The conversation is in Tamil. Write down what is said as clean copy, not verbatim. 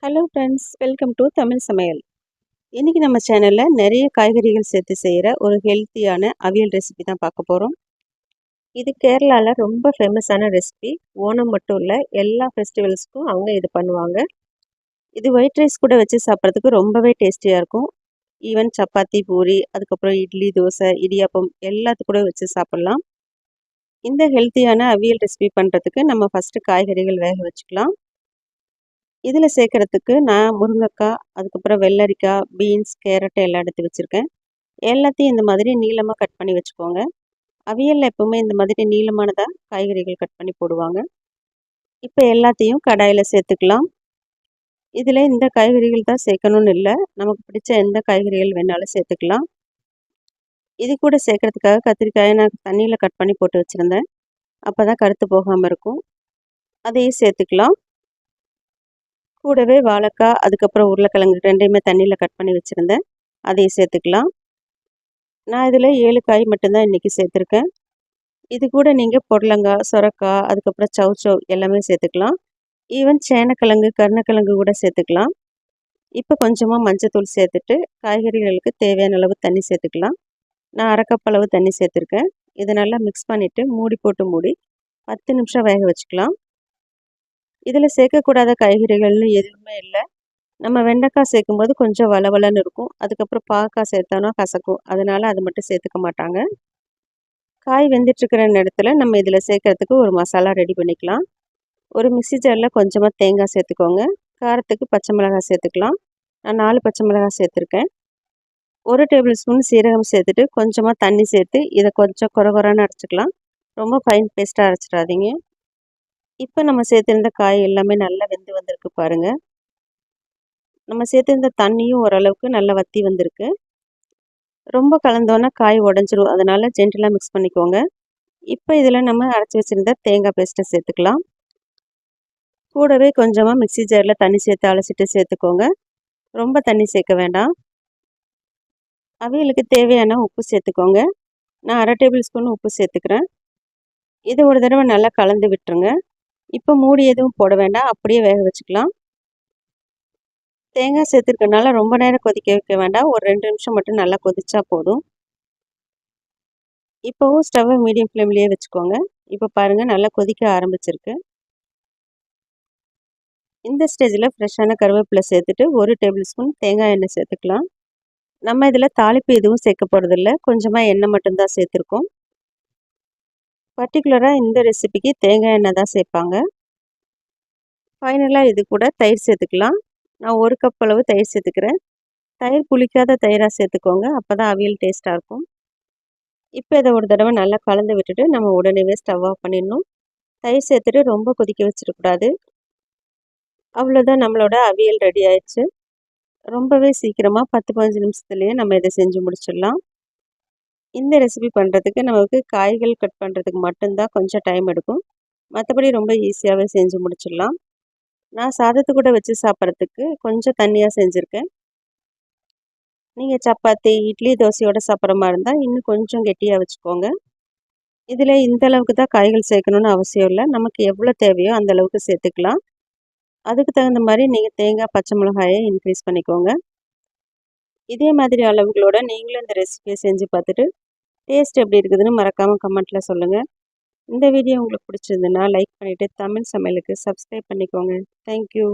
Hello friends, welcome to Tamil சமையல். இன்றைக்கி நம்ம சேனலில் நிறைய காய்கறிகள் சேர்த்து செய்கிற ஒரு ஹெல்த்தியான அவியல் ரெசிபி தான் பார்க்க போகிறோம். இது கேரளாவில் ரொம்ப ஃபேமஸான ரெசிபி. ஓணம் மட்டும் இல்லை, எல்லா ஃபெஸ்டிவல்ஸ்க்கும் அவங்க இது பண்ணுவாங்க. இது ஒயிட் ரைஸ் கூட வச்சு சாப்பிட்றதுக்கு ரொம்பவே டேஸ்டியாக இருக்கும். ஈவன் சப்பாத்தி, பூரி, அதுக்கப்புறம் இட்லி, தோசை, இடியாப்பம் எல்லாத்து கூட வச்சு சாப்பிட்லாம். இந்த ஹெல்த்தியான அவியல் ரெசிபி பண்ணுறதுக்கு நம்ம ஃபஸ்ட்டு காய்கறிகள் வேக வச்சுக்கலாம். இதில் சேர்க்குறதுக்கு நான் முருங்கைக்காய், அதுக்கப்புறம் வெள்ளரிக்காய், பீன்ஸ், கேரட் எல்லாம் எடுத்து வச்சுருக்கேன். எல்லாத்தையும் இந்த மாதிரி நீளமாக கட் பண்ணி வச்சுக்கோங்க. அவியலில் எப்போவுமே இந்த மாதிரி நீளமானதாக காய்கறிகள் கட் பண்ணி போடுவாங்க. இப்போ எல்லாத்தையும் கடாயில் சேர்த்துக்கலாம். இதில் இந்த காய்கறிகள் தான் சேர்க்கணும்னு இல்லை, நமக்கு பிடிச்ச எந்த காய்கறிகள் வேணாலும் சேர்த்துக்கலாம். இது கூட சேர்க்குறதுக்காக கத்திரிக்காயை நான் தண்ணியில் கட் பண்ணி போட்டு வச்சுருந்தேன். அப்போ தான் கருத்து போகாமல் இருக்கும். அதையும் சேர்த்துக்கலாம். கூடவே வாழைக்காய், அதுக்கப்புறம் உருளைக்கிழங்கு ரெண்டையுமே தண்ணியில் கட் பண்ணி வச்சுருந்தேன். அதையும் சேர்த்துக்கலாம். நான் இதில் 7 காய் மட்டும்தான் இன்றைக்கி சேர்த்துருக்கேன். இது கூட நீங்கள் புடலங்காய், சொரக்காய், அதுக்கப்புறம் சௌச்சௌ எல்லாமே சேர்த்துக்கலாம். ஈவன் சேனக்கிழங்கு, கருணக்கிழங்கு கூட சேர்த்துக்கலாம். இப்போ கொஞ்சமாக மஞ்சத்தூள் சேர்த்துட்டு காய்கறிகளுக்கு தேவையான அளவு தண்ணி சேர்த்துக்கலாம். நான் 1/2 கப் அளவு தண்ணி சேர்த்துருக்கேன். இதை நல்லா மிக்ஸ் பண்ணிவிட்டு மூடி போட்டு மூடி 10 நிமிஷம் வேக வச்சுக்கலாம். இதில் சேர்க்கக்கூடாத காய்கறிகள்னு எதுவுமே இல்லை. நம்ம வெண்டைக்காய் சேர்க்கும்போது கொஞ்சம் வளவளன்னு இருக்கும். அதுக்கப்புறம் பாவக்காய் சேர்த்தோன்னா கசக்கும். அதனால் அது மட்டும் சேர்த்துக்க மாட்டாங்க. காய் வெந்துட்டுருக்கிற நேரத்தில் நம்ம இதில் சேர்க்கறதுக்கு ஒரு மசாலா ரெடி பண்ணிக்கலாம். ஒரு மிக்ஸி ஜாரில் கொஞ்சமாக தேங்காய் சேர்த்துக்கோங்க. காரத்துக்கு பச்சை மிளகாய் சேர்த்துக்கலாம். நான் 4 பச்சை மிளகாய் சேர்த்துருக்கேன். 1 டேபிள் ஸ்பூன் சீரகம் சேர்த்துட்டு கொஞ்சமாக தண்ணி சேர்த்து இதை கொஞ்சம் கொரகொரன்னு அரைச்சிக்கலாம். ரொம்ப ஃபைன் பேஸ்ட்டாக அரைச்சிடாதீங்க. இப்போ நம்ம சேர்த்துருந்த காய் எல்லாமே நல்லா வெந்து வந்திருக்கு பாருங்கள். நம்ம சேர்த்துருந்த தண்ணியும் ஓரளவுக்கு நல்லா வற்றி வந்திருக்கு. ரொம்ப கலந்தோன்னா காய் உடஞ்சிரும். அதனால் ஜென்டிலாக மிக்ஸ் பண்ணிக்கோங்க. இப்போ இதில் நம்ம அரைச்சி வச்சுருந்த தேங்காய் பேஸ்ட்டை சேர்த்துக்கலாம். கூடவே கொஞ்சமாக மிக்ஸி ஜாரில் தண்ணி சேர்த்து அலசிட்டு சேர்த்துக்கோங்க. ரொம்ப தண்ணி சேர்க்க வேண்டாம். அவியலுக்கு தேவையான உப்பு சேர்த்துக்கோங்க. நான் 1/2 டேபிள் ஸ்பூன் உப்பு சேர்த்துக்கிறேன். இதை ஒரு தடவை நல்லா கலந்து விட்டுருங்க. இப்போ மூடி எதுவும் போட வேண்டாம், அப்படியே வேக வச்சுக்கலாம். தேங்காய் சேர்த்துருக்கனால ரொம்ப நேரம் கொதிக்க வைக்க வேண்டாம். ஒரு 2 நிமிஷம் மட்டும் நல்லா கொதிச்சா போதும். இப்போவும் ஸ்டவ்வை மீடியம் ஃப்ளேம்லேயே வச்சுக்கோங்க. இப்போ பாருங்கள் நல்லா கொதிக்க ஆரம்பிச்சிருக்கு. இந்த ஸ்டேஜில் ஃப்ரெஷ்ஷான கருவேப்பிலை சேர்த்துட்டு 1 டேபிள் ஸ்பூன் தேங்காய் எண்ணெய் சேர்த்துக்கலாம். நம்ம இதில் தாளிப்பு எதுவும் சேர்க்க போகிறதில்ல, கொஞ்சமாக எண்ணெய் மட்டும்தான் சேர்த்துருக்கோம். பர்டிகுலராக இந்த ரெசிபிக்கு தேங்காய் எண்ணெய் தான் சேர்ப்பாங்க. ஃபைனலாக இது கூட தயிர் சேர்த்துக்கலாம். நான் 1 கப் அளவு தயிர் சேர்த்துக்கிறேன். தயிர் புளிக்காத தயிராக சேர்த்துக்கோங்க, அப்போ தான் அவியல் டேஸ்ட்டாக இருக்கும். இப்போ இதை ஒரு தடவை நல்லா கலந்து விட்டுட்டு நம்ம உடனே ஸ்டவ் ஆஃப் பண்ணிடணும். தயிர் சேர்த்துட்டு ரொம்ப கொதிக்க வச்சிடக்கூடாது. அவ்வளோதான், நம்மளோட அவியல் ரெடி ஆயிடுச்சு. ரொம்பவே சீக்கிரமாக 10-15 நிமிஷத்துலேயே நம்ம இதை செஞ்சு முடிச்சிடலாம். இந்த ரெசிபி பண்ணுறதுக்கு நமக்கு காய்கள் கட் பண்ணுறதுக்கு மட்டும்தான் கொஞ்சம் டைம் எடுக்கும். மற்றபடி ரொம்ப ஈஸியாகவே செஞ்சு முடிச்சிடலாம். நான் சாதத்து கூட வச்சு சாப்பிட்றதுக்கு கொஞ்சம் தண்ணியாக செஞ்சுருக்கேன். நீங்கள் சப்பாத்தி, இட்லி, தோசையோடு சாப்பிட்ற மாதிரி இருந்தால் இன்னும் கொஞ்சம் கெட்டியாக வச்சுக்கோங்க. இதில் இந்த அளவுக்கு தான் காய்கள் சேர்க்கணுன்னு அவசியம் இல்லை. நமக்கு எவ்வளோ தேவையோ அந்த அளவுக்கு சேர்த்துக்கலாம். அதுக்கு தகுந்த மாதிரி நீங்கள் தேங்காய், பச்சை மிளகாயை இன்க்ரீஸ் பண்ணிக்கோங்க. இதே மாதிரி அளவுகளோட நீங்களும் இந்த ரெசிபியை செஞ்சு பார்த்துட்டு டேஸ்ட் எப்படி இருக்குதுன்னு மறக்காமல் கமெண்ட்டில் சொல்லுங்கள். இந்த வீடியோ உங்களுக்கு பிடிச்சிருந்துன்னா லைக் பண்ணிவிட்டு தமிழ் சமையலுக்கு சப்ஸ்கிரைப் பண்ணிக்கோங்க. தேங்க்யூ.